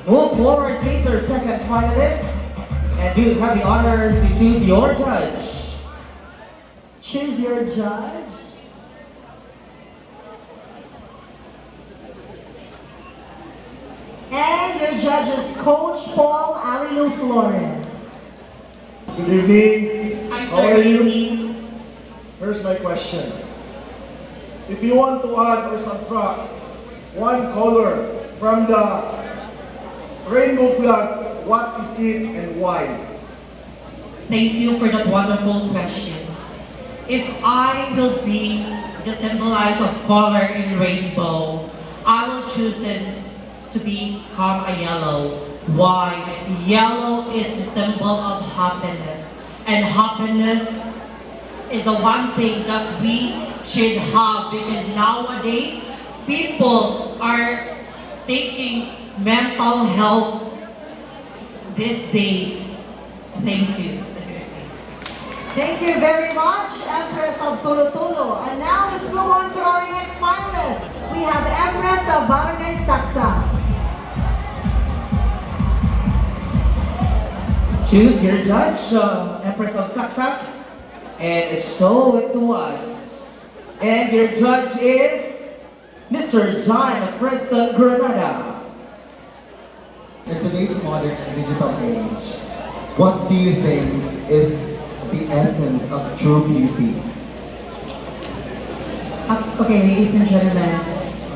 Move forward, please, our second finalist. And you have the honors to choose your judge. Choose your judge. And your judge is Coach Paul Alilu Flores. Good evening. Hi, How sir. are Good you? evening. Here's my question. If you want to add or subtract one color from the rainbow flag, what is it and why? Thank you for that wonderful question. If I will be the symbolize of color in rainbow, I will choose it to become a yellow. Why? Yellow is the symbol of happiness. And happiness is the one thing that we should have, because nowadays people are taking mental health this day. Thank you. Thank you very much, Empress of Tulo. And now let's move on to our next finalist. We have Empress of Barangay Saksa. Choose your judge, Empress of Saksak, and show it to us. And your judge is Mr. John Fredson Granada. In today's modern and digital age, what do you think is the essence of true beauty? Okay, ladies and gentlemen,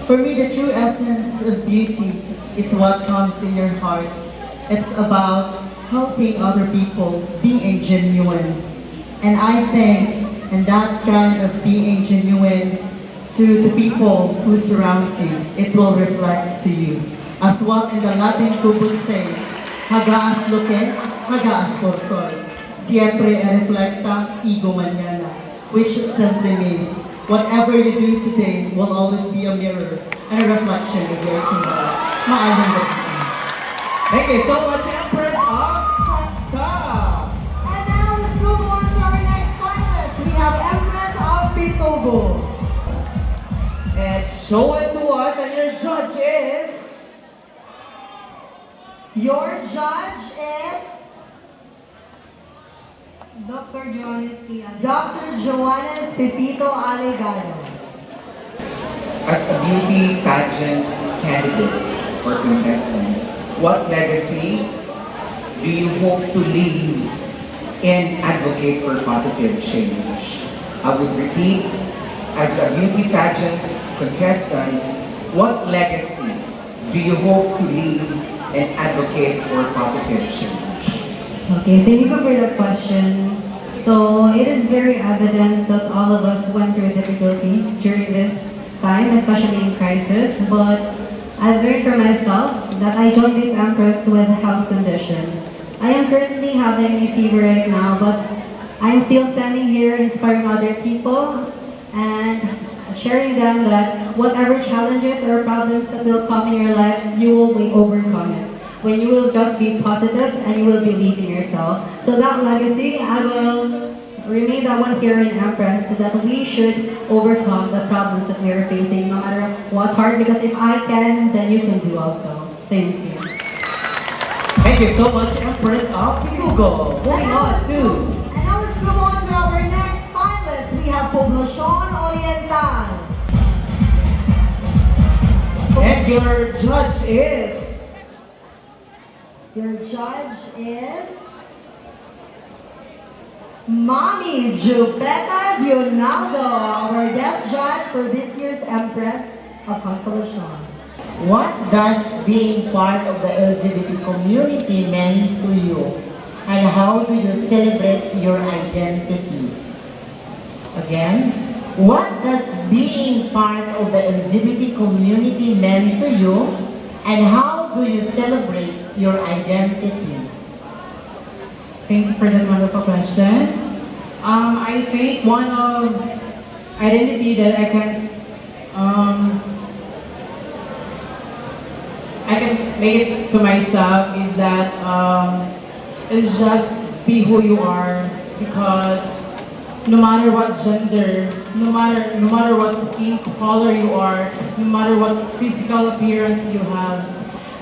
for me the true essence of beauty is what comes in your heart. It's about helping other people, being genuine. And I think, and that kind of being genuine to the people who surround you, it will reflect to you. As what in the Latin kubot says, hagaas luke, hagaas porsor. Siempre reflecta ego mañana, which simply means whatever you do today will always be a mirror and a reflection of your tomorrow. Maayong gabi. Thank you so much, Empress of Saksa. And now let's move on to our next finalist. We have Empress of Pitogo. And show it to us, and your judge is... Your judge is Dr. Joannes P. Dr. Joannes Pepito Alegado. As a beauty pageant candidate or contestant, what legacy do you hope to leave and advocate for positive change? I would repeat, as a beauty pageant contestant, what legacy do you hope to leave and advocate for positive change? Okay, thank you for that question. So it is very evident that all of us went through difficulties during this time, especially in crisis, but I've learned for myself that I joined this Empress with a health condition. I am currently having a fever right now, but I'm still standing here inspiring other people and sharing them that whatever challenges or problems that will come in your life, you will overcome it. When you will just be positive and you will believe in yourself. So that legacy, I will remain that one here in Empress, so that we should overcome the problems that we are facing, no matter what hard, because if I can, then you can do also. Thank you. Thank you so much, Empress of Pitugo. Moving on to... And now let's move on to our next finalist. We have Poblacion Oriental. And your judge is... Your judge is Mommy Jupeta Dionaldo, our guest judge for this year's Empress of Consolacion. What does being part of the LGBT community mean to you? And how do you celebrate your identity? Again, what does being part of the LGBT community mean to you? And how do you celebrate your identity? Thank you for that wonderful question. I think one of identity that I can make it to myself is that it's just be who you are, because no matter what gender, no matter what skin color you are, no matter what physical appearance you have,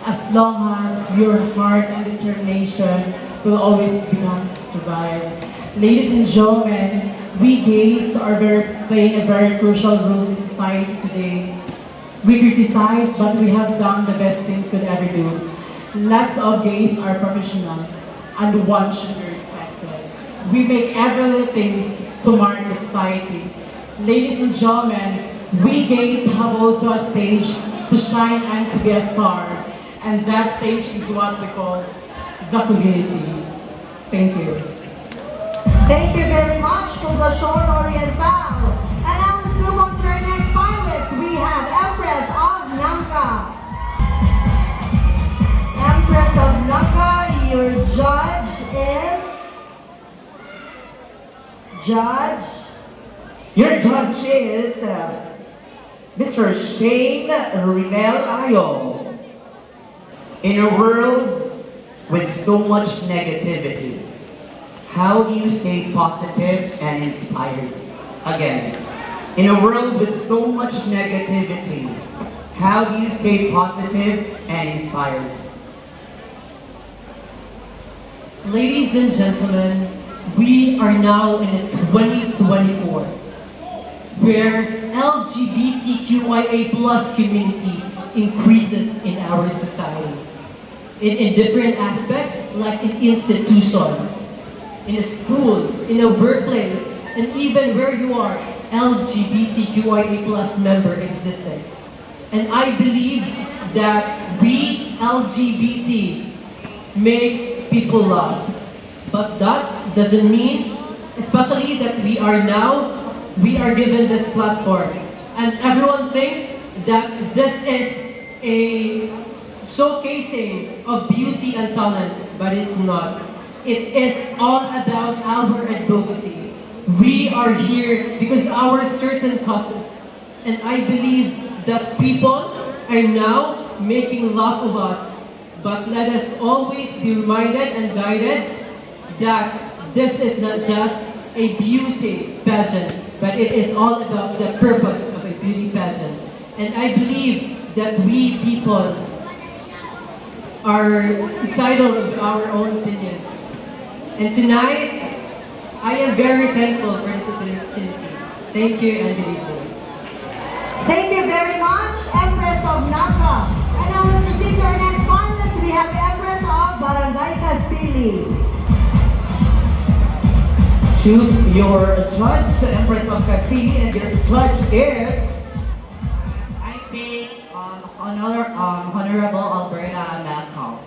as long as your heart and determination will always become to survive. Ladies and gentlemen, we gays are playing a very crucial role in society today. We criticize, but we have done the best thing we could ever do. Lots of gays are professional, and one should be respected. We make every little things to mark the society. Ladies and gentlemen, we gays have also a stage to shine and to be a star. And that stage is what we call the community. Thank you. Thank you very much, Poblacion Oriental. And now let's move on to our next finalist. We have Empress of Nangka. Empress of Nangka, your judge is... Your judge is Mr. Shane Rinel Ayo. In a world with so much negativity, how do you stay positive and inspired? Again, in a world with so much negativity, how do you stay positive and inspired? Ladies and gentlemen, we are now in 2024, where LGBTQIA+ community increases in our society. In different aspects, like in institution, in a school, in a workplace, and even where you are, LGBTQIA+ member existed. And I believe that we LGBT makes people laugh. But that doesn't mean, especially that we are given this platform. And everyone think that this is a showcasing of beauty and talent, but it's not. It is all about our advocacy. We are here because our certain causes. And I believe that people are now making love of us. But let us always be reminded and guided that this is not just a beauty pageant, but it is all about the purpose of a beauty pageant. And I believe that we people are entitled of our own opinion. And tonight, I am very thankful for this opportunity. Thank you and good evening. Thank you very much, Empress of Nangka. And now let's proceed to our next finalist. We have Empress of Barangay Casili. Choose your judge, Empress of Casili, and your judge is... I pick Honorable Alberta Malcolm.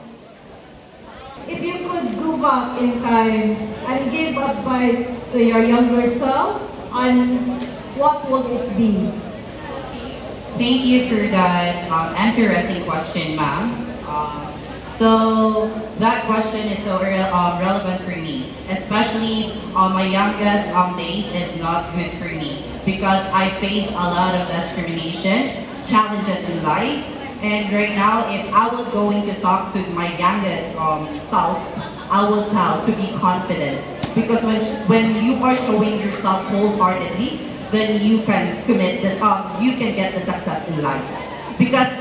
If you could go back in time and give advice to your younger self, and what would it be? Thank you for that interesting question, ma'am. So that question is so relevant for me, especially my youngest days is not good for me because I face a lot of discrimination, challenges in life, and right now if I was going to talk to my youngest self, I would tell to be confident because when you are showing yourself wholeheartedly, then you can commit this, you can get the success in life. Because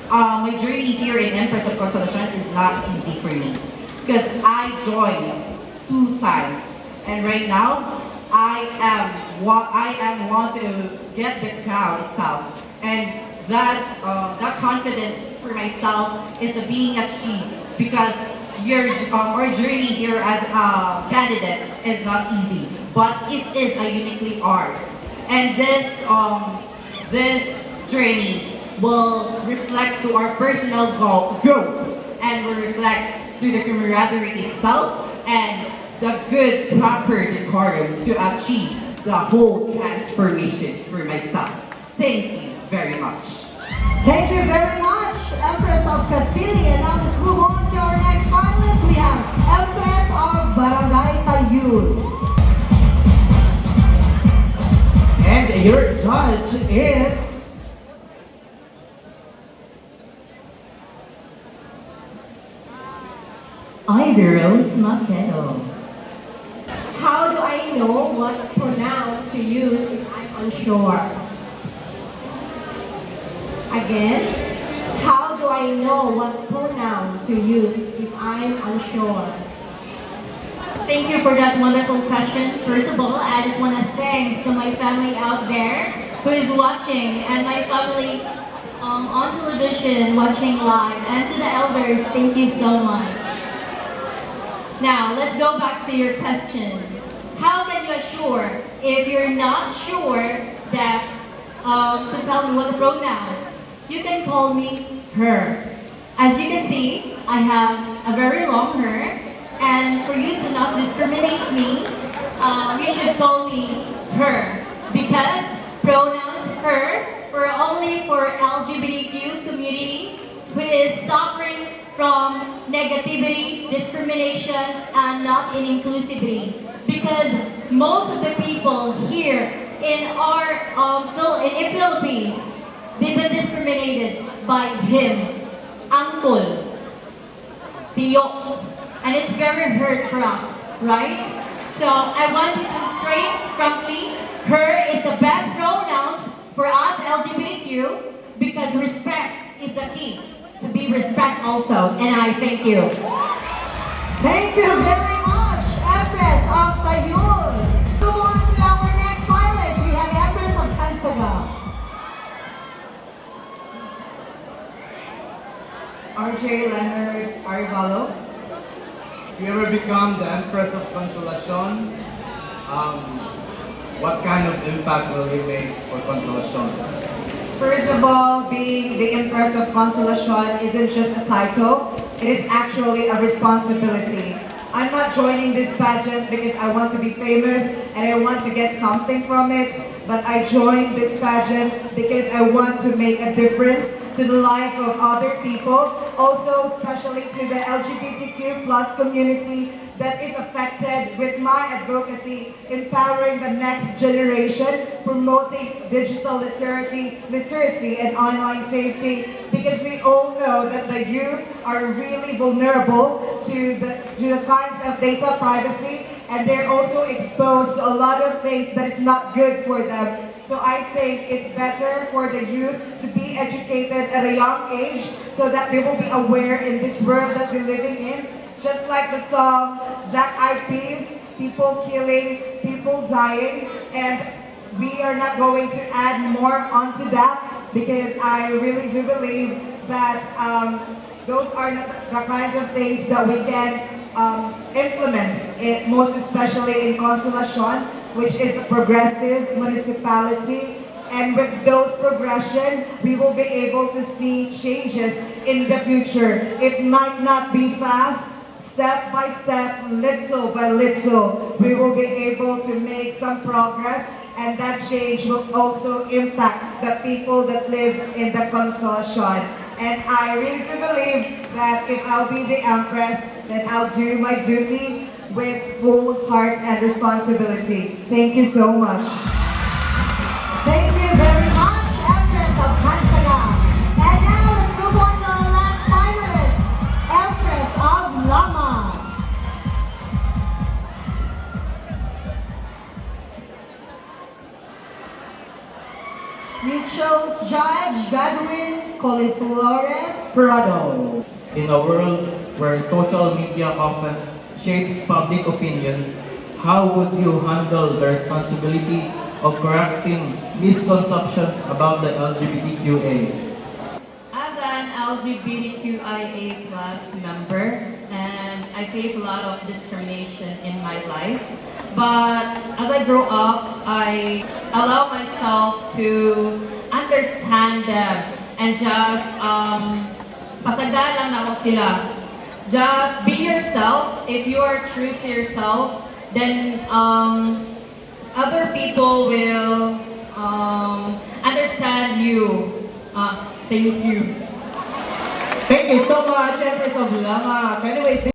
my journey here in Empress of Consolacion is not easy for me. Because I joined 2 times, and right now I am want to get the crown itself, and that confidence for myself is being achieved because our journey here as a candidate is not easy, but it is uniquely ours. And this journey will reflect to our personal growth and will reflect to the camaraderie itself and the good proper decorum to achieve the whole transformation for myself. Thank you very much. Thank you very much, Empress of Casili. And now let's move on to our next finalist. We have Empress of Barangay Tayud. And your judge is... Ivy Rose Maquero. How do I know what pronoun to use if I'm unsure? Again, how do I know what pronoun to use if I'm unsure? Thank you for that wonderful question. First of all, I just want to thanks to my family out there who is watching, and my family on television watching live, and to the elders, thank you so much. Now, let's go back to your question. How can you assure if you're not sure that to tell me what the pronouns? You can call me her. As you can see, I have a very long hair, and for you to not discriminate me, you should call me her, because pronouns her only for LGBTQ community who is suffering from negativity, discrimination, and not in inclusivity. Because most of the people here in our in Philippines, they've been discriminated by him, uncle, tiyo, and it's very hurt for us, right? So I want you to straight, frankly, her is the best pronouns for us LGBTQ, because respect is the key. To be respect also, and I thank you. Thank you very much, Empress of the Youth. Move on to our next finalist. We have Empress of Consolacion. RJ Leonard Arivalo. If you ever become the Empress of Consolacion, what kind of impact will you make for Consolacion? First of all, being the Empress of Consolacion isn't just a title, it is actually a responsibility. I'm not joining this pageant because I want to be famous and I want to get something from it, but I joined this pageant because I want to make a difference to the life of other people, also especially to the LGBTQ plus community that is affected with my advocacy, empowering the next generation, promoting digital literacy and online safety, because we all know that the youth are really vulnerable to the kinds of data privacy, and they're also exposed to a lot of things that is not good for them. So I think it's better for the youth to be educated at a young age so that they will be aware in this world that we're living in. Just like the song Black Eyed Peas, people killing, people dying, and we are not going to add more onto that, because I really do believe that those are not the kinds of things that we can implement, most especially in Consolacion, which is a progressive municipality. And with those progression, we will be able to see changes in the future. It might not be fast. Step by step, little by little, we will be able to make some progress, and that change will also impact the people that lives in the Consolacion. And I really do believe that if I'll be the Empress, then I'll do my duty with full heart and responsibility. Thank you so much. Thank you very much, Empress of Consolacion. And now let's move on to our last finalist, Empress of Lama. You chose Judge Godwin Colin Flores Prado. In a world where social media often shapes public opinion, how would you handle the responsibility of correcting misconceptions about the LGBTQA? As an LGBTQIA plus member, and I face a lot of discrimination in my life, but as I grow up, I allow myself to understand them and just pasagalan ako sila. Just be yourself. If you are true to yourself, then other people will understand you. Thank you. Thank you so much, Empress of Lama. Anyways,